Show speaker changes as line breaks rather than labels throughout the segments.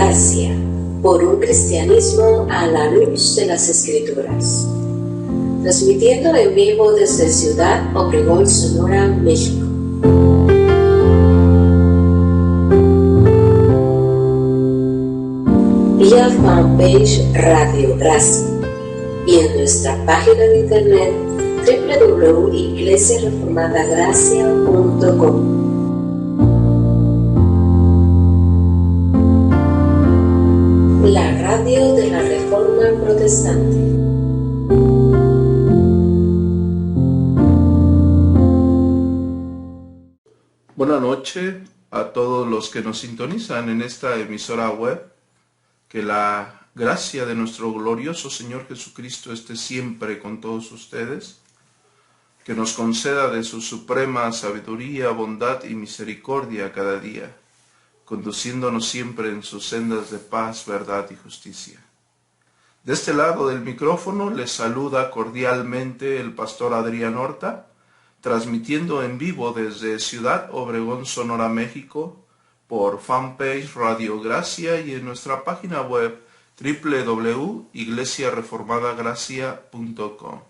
Gracia, por un cristianismo a la luz de las Escrituras. Transmitiendo en vivo desde Ciudad Obregón, Sonora, México. Vía fanpage Radio Gracia y en nuestra página de internet www.iglesiareformadagracia.com. La radio de la Reforma Protestante.
Buenas noches a todos los que nos sintonizan en esta emisora web. Que la gracia de nuestro glorioso Señor Jesucristo esté siempre con todos ustedes. Que nos conceda de su suprema sabiduría, bondad y misericordia cada día, conduciéndonos siempre en sus sendas de paz, verdad y justicia. De este lado del micrófono les saluda cordialmente el pastor Adrián Horta, transmitiendo en vivo desde Ciudad Obregón, Sonora, México, por fanpage Radio Gracia y en nuestra página web www.iglesiareformadagracia.com.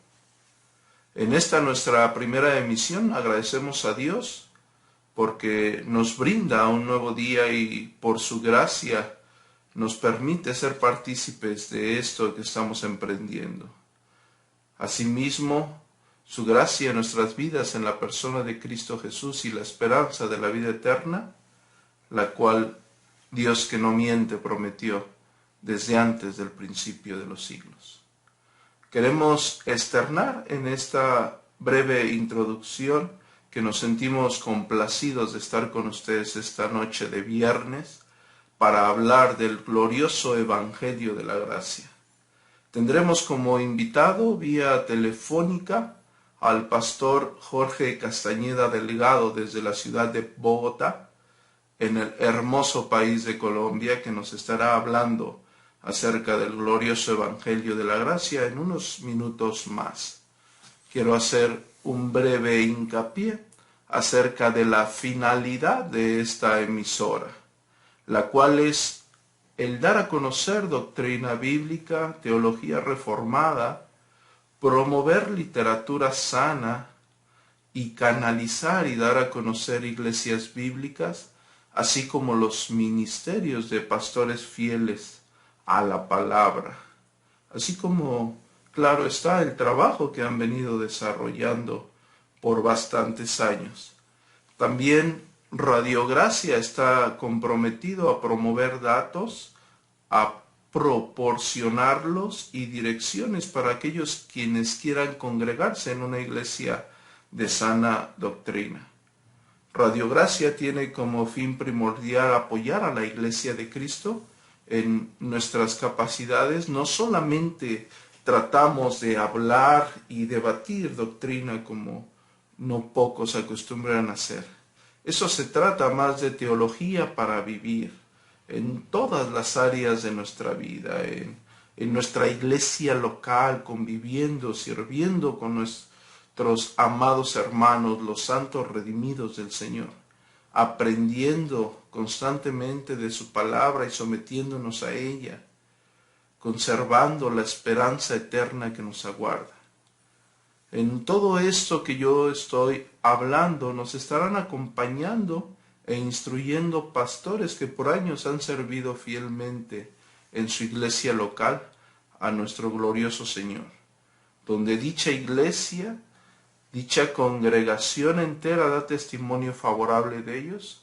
En esta nuestra primera emisión agradecemos a Dios porque nos brinda un nuevo día y por su gracia nos permite ser partícipes de esto que estamos emprendiendo. Asimismo, su gracia en nuestras vidas en la persona de Cristo Jesús y la esperanza de la vida eterna, la cual Dios que no miente prometió desde antes del principio de los siglos. Queremos externar en esta breve introducción que nos sentimos complacidos de estar con ustedes esta noche de viernes para hablar del glorioso Evangelio de la Gracia. Tendremos como invitado vía telefónica al pastor Jorge Castañeda Delgado desde la ciudad de Bogotá, en el hermoso país de Colombia, que nos estará hablando acerca del glorioso Evangelio de la Gracia en unos minutos más. Quiero hacer un breve hincapié acerca de la finalidad de esta emisora, la cual es el dar a conocer doctrina bíblica, teología reformada, promover literatura sana y canalizar y dar a conocer iglesias bíblicas, así como los ministerios de pastores fieles a la palabra, así como, claro está, el trabajo que han venido desarrollando por bastantes años. También Radio Gracia está comprometido a promover datos, a proporcionarlos y direcciones para aquellos quienes quieran congregarse en una iglesia de sana doctrina. Radio Gracia tiene como fin primordial apoyar a la Iglesia de Cristo en nuestras capacidades. No solamente tratamos de hablar y debatir doctrina como no pocos acostumbran a hacer. Eso se trata más de teología para vivir en todas las áreas de nuestra vida, en nuestra iglesia local, conviviendo, sirviendo con nuestros amados hermanos, los santos redimidos del Señor, aprendiendo constantemente de su palabra y sometiéndonos a ella, conservando la esperanza eterna que nos aguarda. En todo esto que yo estoy hablando, nos estarán acompañando e instruyendo pastores que por años han servido fielmente en su iglesia local a nuestro glorioso Señor, donde dicha iglesia, dicha congregación entera da testimonio favorable de ellos,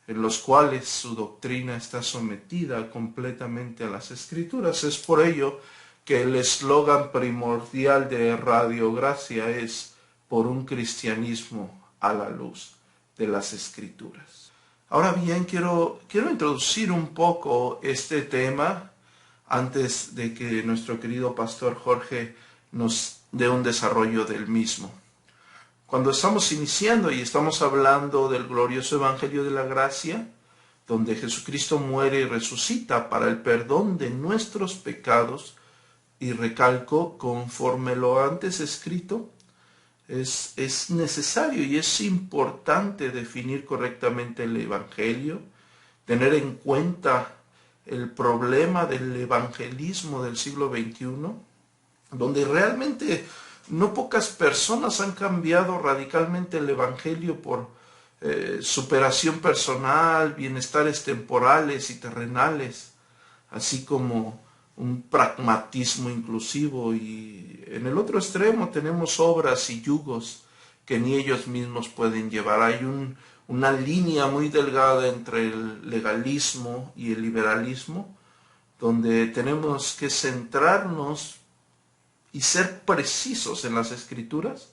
en los cuales su doctrina está sometida completamente a las Escrituras. Es por ello que el eslogan primordial de Radio Gracia es por un cristianismo a la luz de las Escrituras. Ahora bien, quiero introducir un poco este tema antes de que nuestro querido pastor Jorge nos dé un desarrollo del mismo. Cuando estamos iniciando y estamos hablando del glorioso Evangelio de la Gracia, donde Jesucristo muere y resucita para el perdón de nuestros pecados, y recalco, conforme lo antes escrito, es necesario y es importante definir correctamente el Evangelio, tener en cuenta el problema del evangelismo del siglo XXI, donde realmente no pocas personas han cambiado radicalmente el evangelio por superación personal, bienestares temporales y terrenales, así como un pragmatismo inclusivo, y en el otro extremo tenemos obras y yugos que ni ellos mismos pueden llevar. Hay una línea muy delgada entre el legalismo y el liberalismo, donde tenemos que centrarnos y ser precisos en las escrituras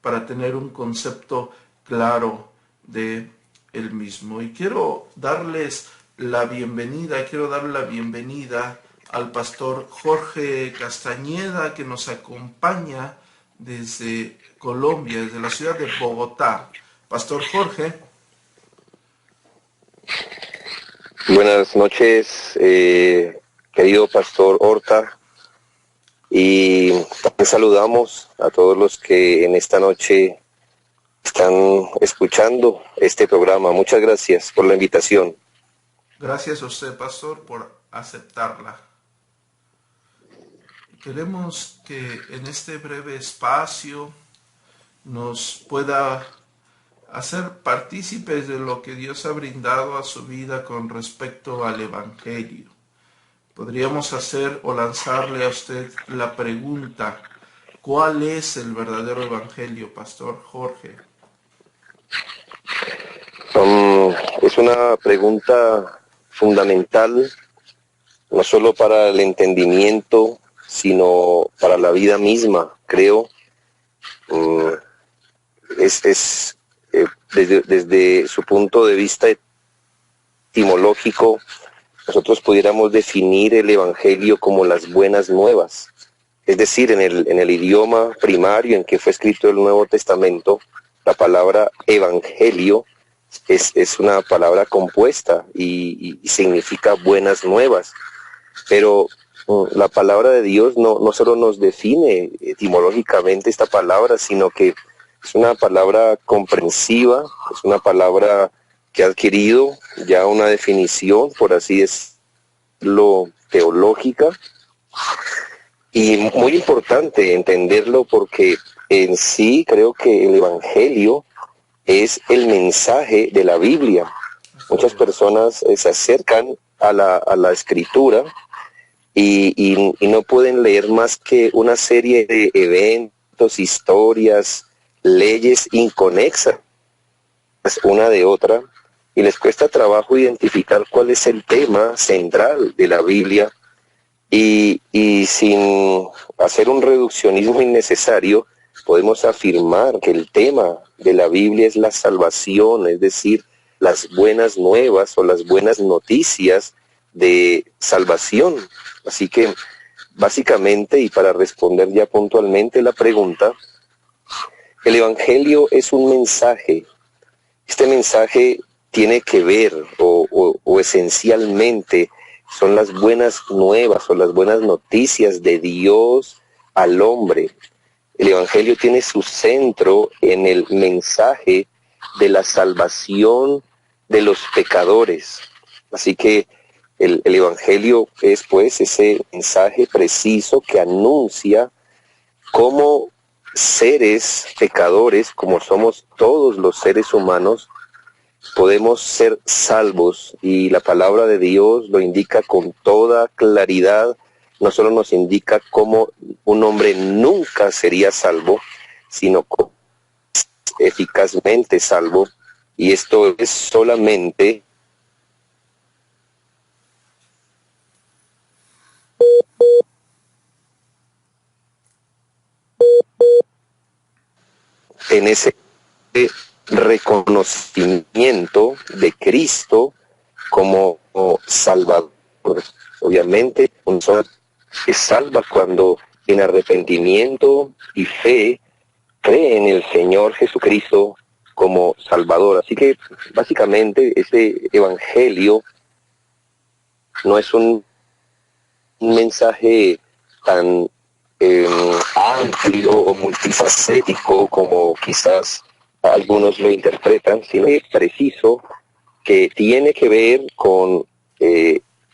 para tener un concepto claro de el mismo. Y quiero darle la bienvenida al pastor Jorge Castañeda, que nos acompaña desde Colombia, desde la ciudad de Bogotá. Pastor Jorge.
Buenas noches, querido pastor Horta, y también saludamos a todos los que en esta noche están escuchando este programa. Muchas gracias por la invitación.
Gracias a usted, pastor, por aceptarla. Queremos que en este breve espacio nos pueda hacer partícipes de lo que Dios ha brindado a su vida con respecto al Evangelio. Podríamos hacer o lanzarle a usted la pregunta: ¿cuál es el verdadero Evangelio, pastor Jorge?
Es una pregunta fundamental, no solo para el entendimiento, sino para la vida misma, creo. Desde su punto de vista etimológico, nosotros pudiéramos definir el Evangelio como las buenas nuevas. Es decir, en el idioma primario en que fue escrito el Nuevo Testamento, la palabra evangelio es una palabra compuesta y significa buenas nuevas. Pero la palabra de Dios no solo nos define etimológicamente esta palabra, sino que es una palabra comprensiva, es una palabra que ha adquirido ya una definición, por así decirlo, teológica, y muy importante entenderlo porque en sí creo que el Evangelio es el mensaje de la Biblia. Muchas personas se acercan a la Escritura y no pueden leer más que una serie de eventos, historias, leyes inconexas una de otra, y les cuesta trabajo identificar cuál es el tema central de la Biblia, y sin hacer un reduccionismo innecesario, podemos afirmar que el tema de la Biblia es la salvación, es decir, las buenas nuevas o las buenas noticias de salvación. Así que, básicamente, y para responder ya puntualmente la pregunta, el Evangelio es un mensaje. Este mensaje tiene que ver o esencialmente son las buenas nuevas o las buenas noticias de Dios al hombre. El Evangelio tiene su centro en el mensaje de la salvación de los pecadores. Así que el Evangelio es pues ese mensaje preciso que anuncia cómo seres pecadores, como somos todos los seres humanos, podemos ser salvos, y la palabra de Dios lo indica con toda claridad. No solo nos indica cómo un hombre nunca sería salvo, sino cómo es eficazmente salvo, y esto es solamente en ese reconocimiento de Cristo como Salvador. Obviamente, un solo es salva cuando en arrepentimiento y fe cree en el Señor Jesucristo como Salvador. Así que, básicamente, ese Evangelio no es un mensaje tan amplio o multifacético como quizás algunos lo interpretan, sino es preciso, que tiene que ver con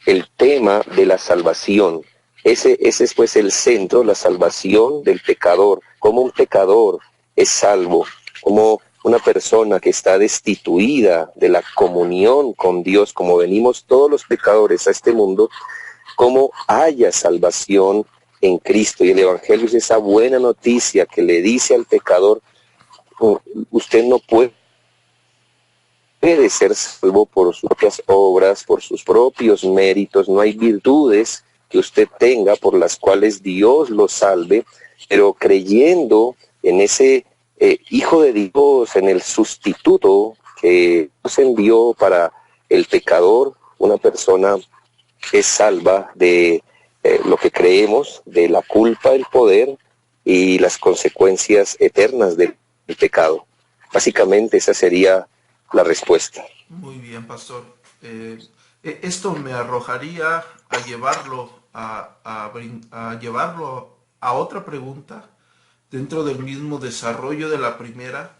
el tema de la salvación. Ese es pues el centro, la salvación del pecador, cómo un pecador es salvo, como una persona que está destituida de la comunión con Dios, como venimos todos los pecadores a este mundo, cómo haya salvación en Cristo. Y el Evangelio es esa buena noticia que le dice al pecador: usted no puede ser salvo por sus propias obras, por sus propios méritos, no hay virtudes que usted tenga por las cuales Dios lo salve, pero creyendo en ese Hijo de Dios, en el sustituto que Dios envió para el pecador, una persona es salva de lo que creemos, de la culpa, el poder y las consecuencias eternas del pecado. Básicamente esa sería la respuesta.
Muy bien, pastor. Esto me arrojaría a llevarlo a llevarlo a otra pregunta dentro del mismo desarrollo de la primera,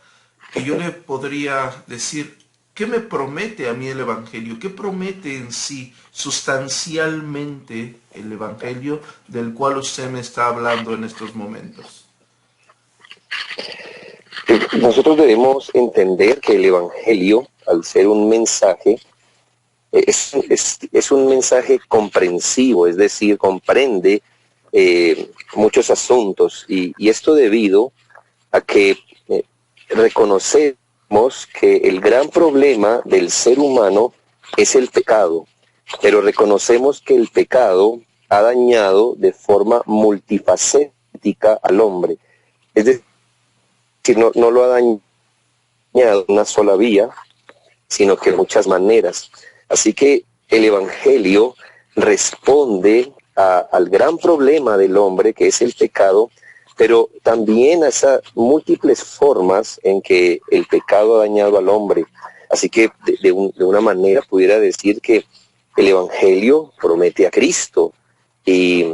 que yo le podría decir: ¿qué me promete a mí el Evangelio? ¿Qué promete en sí sustancialmente el Evangelio del cual usted me está hablando en estos momentos?
Nosotros debemos entender que el Evangelio, al ser un mensaje, es un mensaje comprensivo, es decir, comprende muchos asuntos, y esto debido a que reconocemos que el gran problema del ser humano es el pecado, pero reconocemos que el pecado ha dañado de forma multifacética al hombre. Es decir, no lo ha dañado de una sola vía, sino que de muchas maneras. Así que el Evangelio responde al gran problema del hombre, que es el pecado, pero también a esas múltiples formas en que el pecado ha dañado al hombre. Así que de una manera pudiera decir que el Evangelio promete a Cristo, y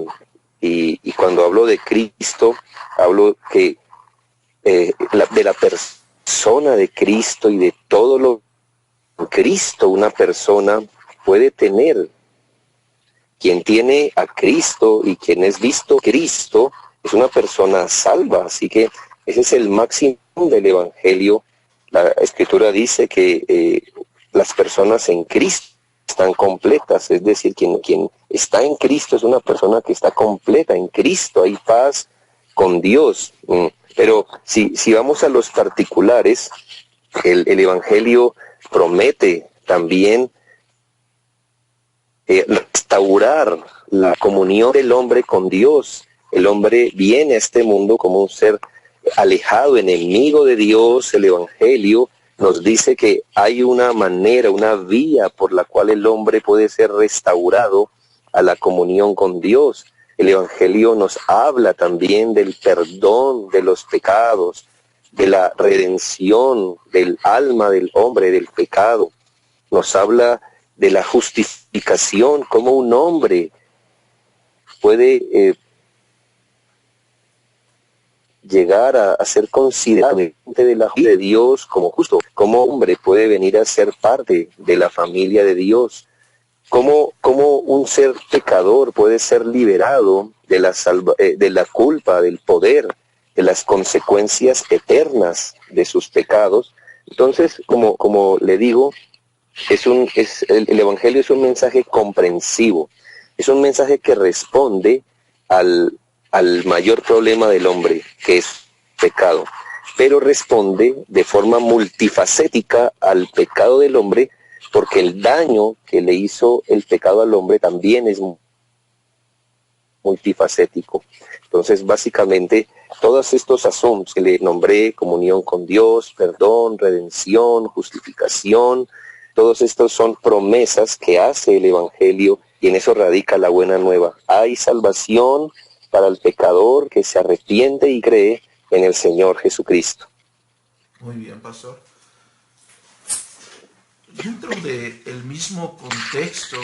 cuando hablo de Cristo, hablo que de la persona de Cristo y de todo lo que Cristo una persona puede tener. Quien tiene a Cristo y quien es visto Cristo es una persona salva. Así que ese es el máximo del Evangelio. La Escritura dice que las personas en Cristo están completas, es decir, quien está en Cristo es una persona que está completa. En Cristo hay paz con Dios. Pero si vamos a los particulares, el Evangelio promete también restaurar la comunión del hombre con Dios. El hombre viene a este mundo como un ser alejado, enemigo de Dios. El Evangelio nos dice que hay una manera, una vía por la cual el hombre puede ser restaurado a la comunión con Dios. El Evangelio nos habla también del perdón de los pecados, de la redención del alma del hombre del pecado. Nos habla de la justificación, cómo un hombre puede llegar a ser considerado de la de Dios como justo, cómo hombre puede venir a ser parte de la familia de Dios, cómo un ser pecador puede ser liberado de la culpa, del poder, de las consecuencias eternas de sus pecados. Entonces, como le digo, el Evangelio es un mensaje comprensivo, es un mensaje que responde al mayor problema del hombre, que es pecado, pero responde de forma multifacética al pecado del hombre, porque el daño que le hizo el pecado al hombre también es multifacético. Entonces, básicamente, todos estos asuntos que le nombré: comunión con Dios, perdón, redención, justificación, todos estos son promesas que hace el Evangelio, y en eso radica la buena nueva. Hay salvación para el pecador que se arrepiente y cree en el Señor Jesucristo.
Muy bien, pastor. Dentro del mismo contexto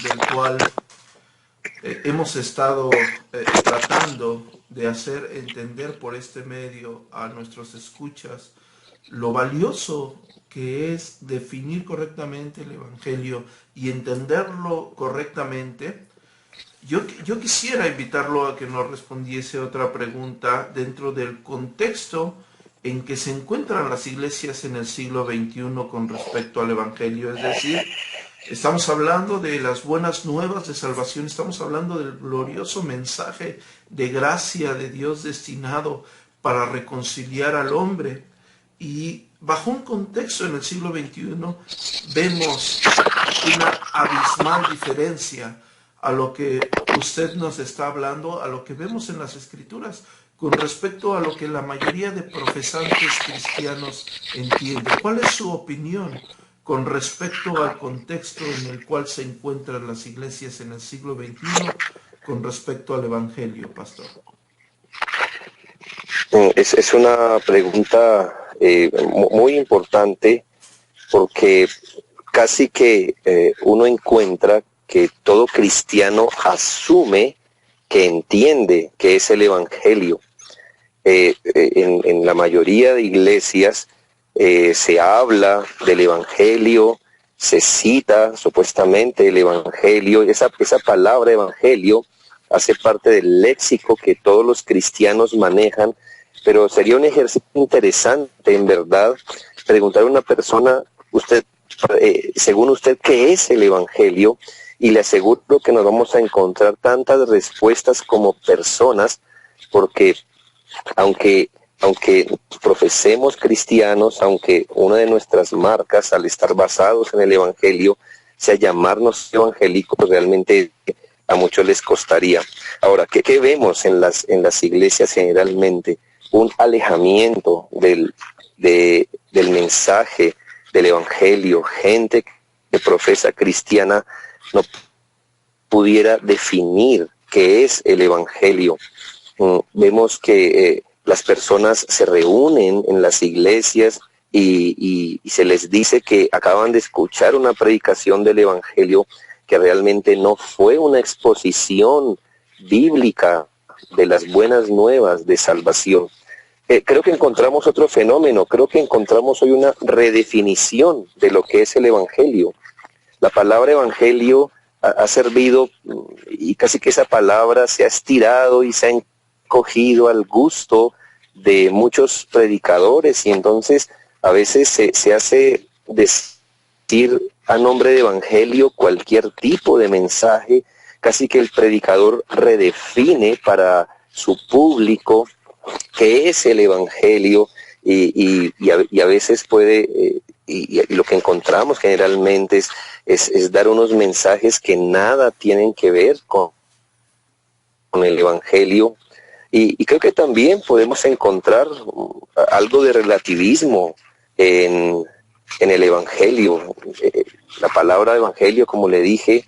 del cual hemos estado tratando de hacer entender por este medio a nuestros escuchas lo valioso que es definir correctamente el Evangelio y entenderlo correctamente, yo quisiera invitarlo a que nos respondiese otra pregunta dentro del contexto en que se encuentran las iglesias en el siglo XXI con respecto al Evangelio. Es decir, estamos hablando de las buenas nuevas de salvación, estamos hablando del glorioso mensaje de gracia de Dios destinado para reconciliar al hombre. Y bajo un contexto en el siglo XXI vemos una abismal diferencia a lo que usted nos está hablando, a lo que vemos en las Escrituras, con respecto a lo que la mayoría de profesantes cristianos entiende. ¿Cuál es su opinión con respecto al contexto en el cual se encuentran las iglesias en el siglo XXI con respecto al Evangelio, pastor?
Es una pregunta muy importante, porque casi que uno encuentra que todo cristiano asume que entiende que es el Evangelio. En la mayoría de iglesias se habla del Evangelio, se cita supuestamente el Evangelio. Esa palabra Evangelio hace parte del léxico que todos los cristianos manejan, pero sería un ejercicio interesante, en verdad, preguntar a una persona, según usted, ¿qué es el Evangelio? Y le aseguro que nos vamos a encontrar tantas respuestas como personas, porque aunque profesemos cristianos, aunque una de nuestras marcas al estar basados en el Evangelio sea llamarnos evangélicos, realmente a muchos les costaría. Ahora, ¿qué vemos en las iglesias generalmente? Un alejamiento del mensaje del Evangelio. Gente que profesa cristiana no pudiera definir qué es el Evangelio. Vemos que las personas se reúnen en las iglesias y se les dice que acaban de escuchar una predicación del Evangelio que realmente no fue una exposición bíblica de las buenas nuevas de salvación. Creo que encontramos otro fenómeno, creo que encontramos hoy una redefinición de lo que es el Evangelio. La palabra Evangelio ha servido, y casi que esa palabra se ha estirado y se ha cogido al gusto de muchos predicadores, y entonces a veces se hace decir a nombre de evangelio cualquier tipo de mensaje. Casi que el predicador redefine para su público qué es el evangelio, y a veces puede, y lo que encontramos generalmente es dar unos mensajes que nada tienen que ver con el evangelio. Y creo que también podemos encontrar algo de relativismo en el Evangelio. La palabra Evangelio, como le dije,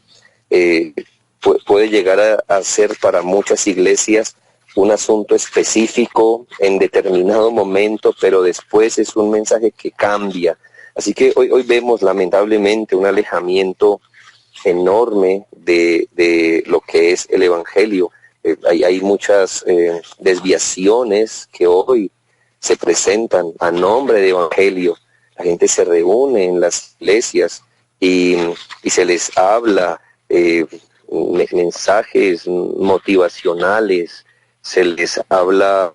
puede llegar a ser para muchas iglesias un asunto específico en determinado momento, pero después es un mensaje que cambia. Así que hoy vemos lamentablemente un alejamiento enorme de lo que es el Evangelio. Hay muchas desviaciones que hoy se presentan a nombre de Evangelio. La gente se reúne en las iglesias y se les habla mensajes motivacionales, se les habla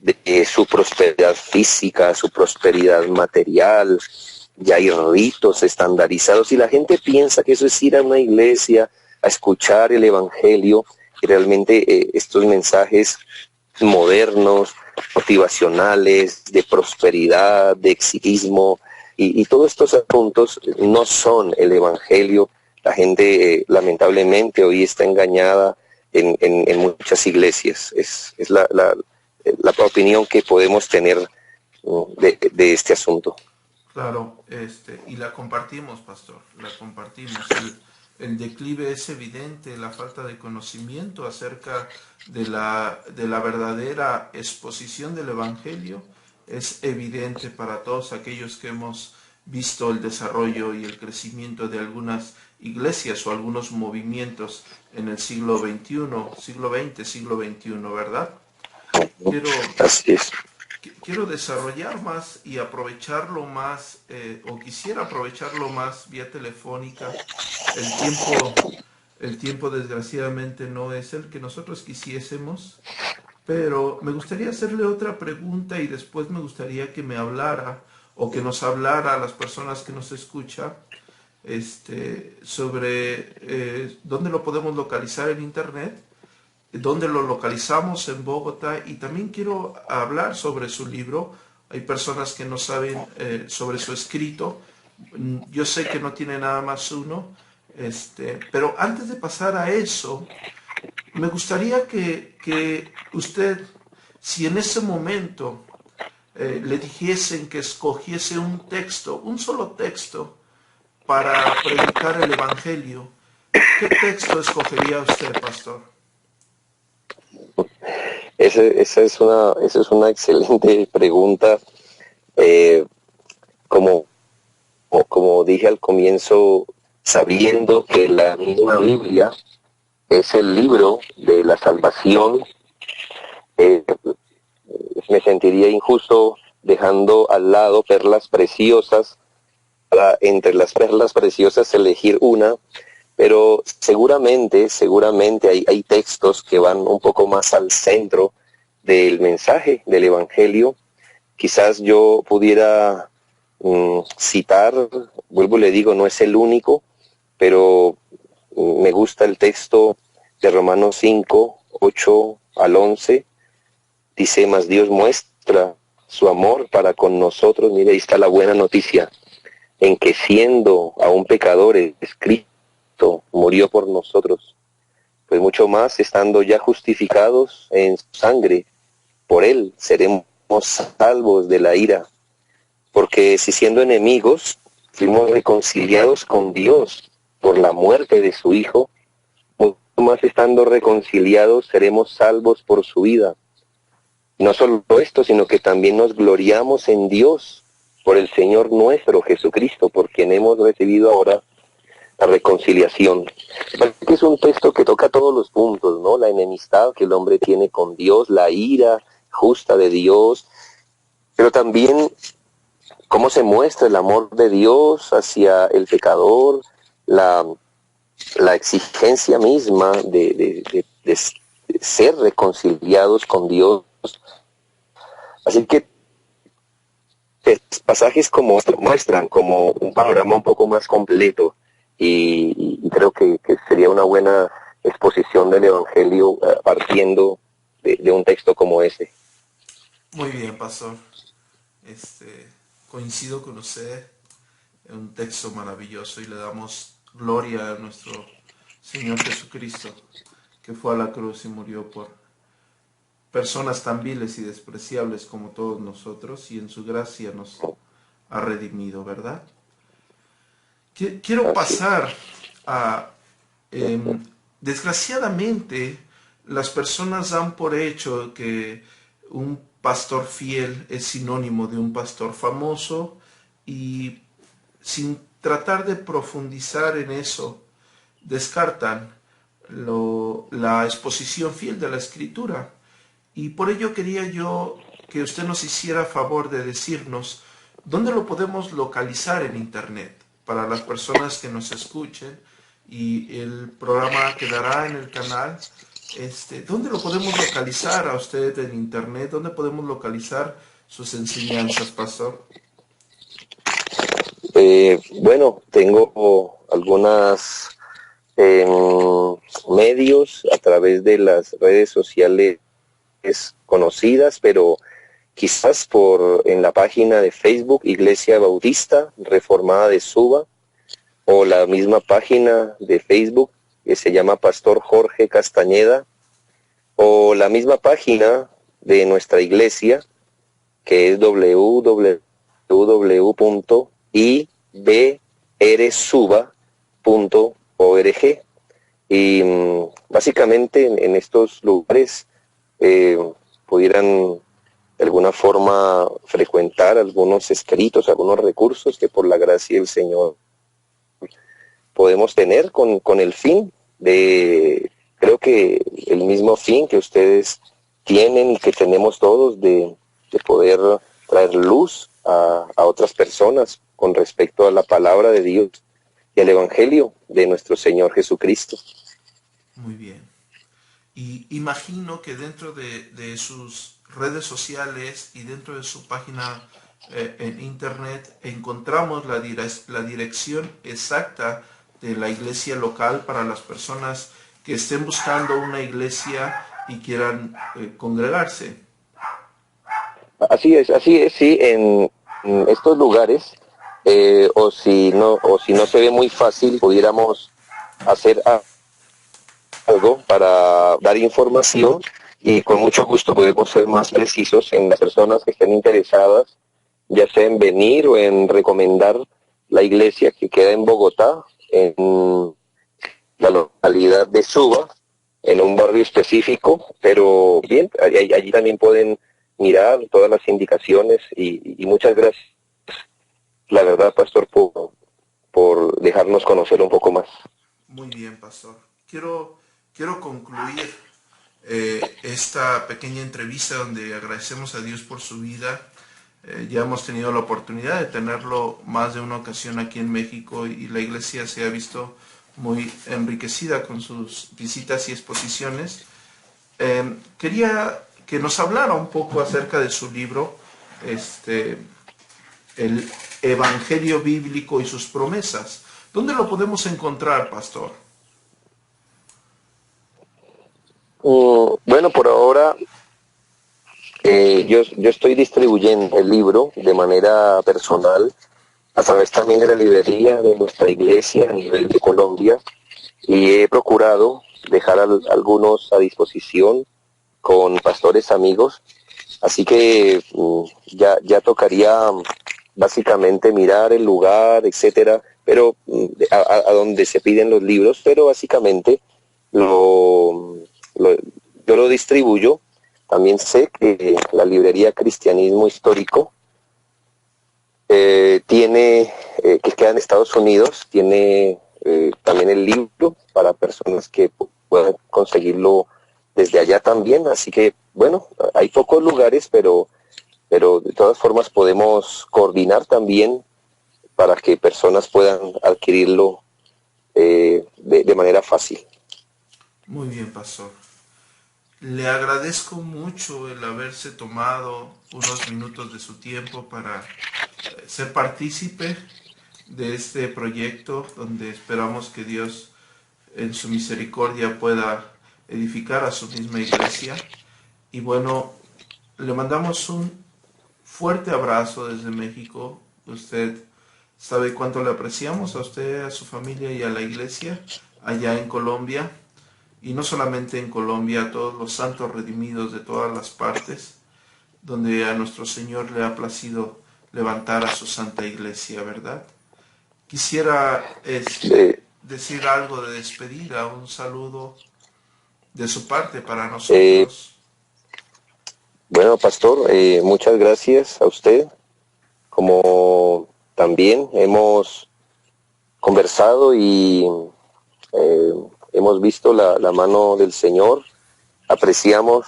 de su prosperidad física, su prosperidad material. Ya hay ritos estandarizados y la gente piensa que eso es ir a una iglesia a escuchar el Evangelio. Y realmente estos mensajes modernos, motivacionales, de prosperidad, de exitismo y todos estos asuntos no son el Evangelio. La gente lamentablemente hoy está engañada en muchas iglesias. Es la opinión que podemos tener de este asunto.
Claro, y la compartimos, pastor, la compartimos. El declive es evidente, la falta de conocimiento acerca de la verdadera exposición del Evangelio es evidente para todos aquellos que hemos visto el desarrollo y el crecimiento de algunas iglesias o algunos movimientos en el siglo XXI, siglo XX, siglo XXI, ¿verdad?
Así es.
quiero desarrollar más y aprovecharlo más, o quisiera aprovecharlo más vía telefónica. El tiempo desgraciadamente no es el que nosotros quisiésemos, pero me gustaría hacerle otra pregunta y después me gustaría que me hablara o que nos hablara a las personas que nos escuchan sobre dónde lo podemos localizar en internet, dónde lo localizamos en Bogotá, y también quiero hablar sobre su libro. Hay personas que no saben sobre su escrito. Yo sé que no tiene nada más uno, pero antes de pasar a eso, me gustaría que usted, si en ese momento le dijesen que escogiese un texto, un solo texto, para predicar el Evangelio, ¿qué texto escogería usted, pastor?
Esa es una excelente pregunta. Eh, como, como dije al comienzo, sabiendo que la misma Biblia es el libro de la salvación, me sentiría injusto dejando al lado perlas preciosas, para entre las perlas preciosas elegir una, pero seguramente hay textos que van un poco más al centro del mensaje del Evangelio. Quizás yo pudiera citar, vuelvo y le digo, no es el único, pero me gusta el texto de Romanos 5, 8 al 11. Dice: mas Dios muestra su amor para con nosotros. Mire, ahí está la buena noticia, en que siendo aún pecadores, Cristo murió por nosotros. Pues mucho más, estando ya justificados en su sangre, por él seremos salvos de la ira. Porque si siendo enemigos fuimos reconciliados con Dios por la muerte de su Hijo, mucho más estando reconciliados seremos salvos por su vida. No solo esto, sino que también nos gloriamos en Dios por el Señor nuestro Jesucristo, por quien hemos recibido ahora la reconciliación. Que es un texto que toca todos los puntos, ¿no? La enemistad que el hombre tiene con Dios, la ira justa de Dios, pero también cómo se muestra el amor de Dios hacia el pecador, la exigencia misma de ser reconciliados con Dios. Así que pasajes como estos muestran como un panorama un poco más completo, y creo que sería una buena exposición del Evangelio partiendo de un texto como ese.
Muy bien, pastor. Coincido con usted, un texto maravilloso, y le damos gloria a nuestro Señor Jesucristo, que fue a la cruz y murió por personas tan viles y despreciables como todos nosotros, y en su gracia nos ha redimido, ¿verdad? Quiero pasar a... desgraciadamente, las personas dan por hecho que un pastor fiel es sinónimo de un pastor famoso, y sin tratar de profundizar en eso, descartan la exposición fiel de la Escritura. Y por ello quería yo que usted nos hiciera favor de decirnos dónde lo podemos localizar en internet para las personas que nos escuchen, y el programa quedará en el canal. ¿Dónde lo podemos localizar a usted en internet? ¿Dónde podemos localizar sus enseñanzas, pastor?
Bueno, tengo algunos medios a través de las redes sociales conocidas, pero quizás en la página de Facebook Iglesia Bautista Reformada de Suba, o la misma página de Facebook que se llama Pastor Jorge Castañeda, o la misma página de nuestra iglesia, que es www.ibrsuba.org. Y básicamente en estos lugares pudieran de alguna forma frecuentar algunos escritos, algunos recursos que por la gracia del Señor podemos tener con el fin de, creo que el mismo fin que ustedes tienen y que tenemos todos, de de poder traer luz a otras personas con respecto a la palabra de Dios y al Evangelio de nuestro Señor Jesucristo.
Muy bien. Y imagino que dentro de sus redes sociales y dentro de su página en internet encontramos la dirección exacta de la iglesia local para las personas que estén buscando una iglesia y quieran congregarse.
Así es, sí, en estos lugares, o si no se ve muy fácil, pudiéramos hacer algo para dar información y con mucho gusto podemos ser más precisos en las personas que estén interesadas, ya sea en venir o en recomendar la iglesia que queda en Bogotá, en la localidad de Suba, en un barrio específico, pero bien, allí también pueden mirar todas las indicaciones y muchas gracias, la verdad, pastor, por dejarnos conocer un poco más.
Muy bien, pastor. Quiero concluir esta pequeña entrevista donde agradecemos a Dios por su vida. Ya hemos tenido la oportunidad de tenerlo más de una ocasión aquí en México y la iglesia se ha visto muy enriquecida con sus visitas y exposiciones. Quería que nos hablara un poco acerca de su libro, el Evangelio Bíblico y sus promesas. ¿Dónde lo podemos encontrar, pastor?
Bueno, por ahora yo estoy distribuyendo el libro de manera personal a través también de la librería de nuestra iglesia a nivel de Colombia, y he procurado dejar algunos a disposición con pastores amigos, así que ya tocaría básicamente mirar el lugar, etcétera, pero a donde se piden los libros, pero básicamente yo lo distribuyo. También sé que la librería Cristianismo Histórico tiene, que queda en Estados Unidos, tiene también el libro para personas que puedan conseguirlo desde allá también, así que bueno, hay pocos lugares, pero de todas formas podemos coordinar también para que personas puedan adquirirlo de manera fácil.
Muy bien, pastor. Le agradezco mucho el haberse tomado unos minutos de su tiempo para ser partícipe de este proyecto donde esperamos que Dios en su misericordia pueda edificar a su misma iglesia. Y bueno, le mandamos un fuerte abrazo desde México. Usted sabe cuánto le apreciamos a usted, a su familia y a la iglesia allá en Colombia. Y no solamente en Colombia, a todos los santos redimidos de todas las partes, donde a nuestro Señor le ha placido levantar a su santa iglesia, ¿verdad? Quisiera decir algo de despedida, un saludo de su parte para nosotros.
Bueno, pastor, muchas gracias a usted. Como también hemos conversado y hemos visto la mano del Señor, apreciamos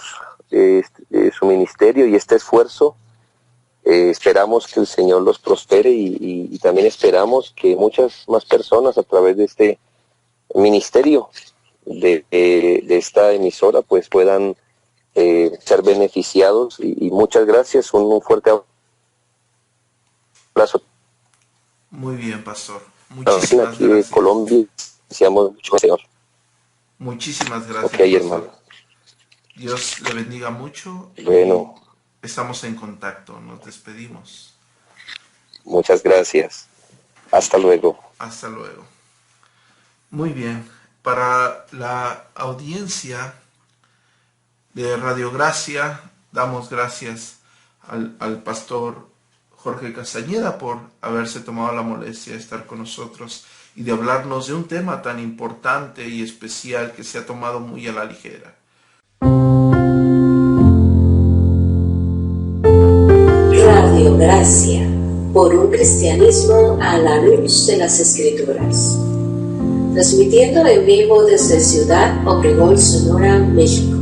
su ministerio y este esfuerzo. Esperamos que el Señor los prospere y también esperamos que muchas más personas a través de este ministerio, de esta emisora, pues puedan ser beneficiados. Y muchas gracias, un fuerte abrazo.
Muy bien, pastor. Muchísimas
aquí
gracias.
De Colombia, deseamos mucho, Señor.
Muchísimas gracias.
Ok, hermano.
Dios le bendiga mucho.
Bueno.
Estamos en contacto. Nos despedimos.
Muchas gracias. Hasta luego.
Hasta luego. Muy bien. Para la audiencia de Radio Gracia, damos gracias al pastor Jorge Castañeda por haberse tomado la molestia de estar con nosotros y de hablarnos de un tema tan importante y especial que se ha tomado muy a la ligera.
Radio Gracia, por un cristianismo a la luz de las Escrituras. Transmitiendo en vivo desde Ciudad Obregón, Sonora, México.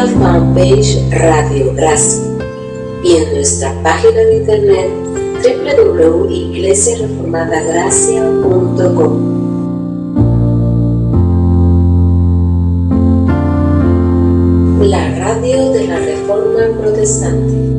la fanpage Radio Gracia y en nuestra página de internet www.iglesiareformadagracia.com. La radio de la Reforma Protestante.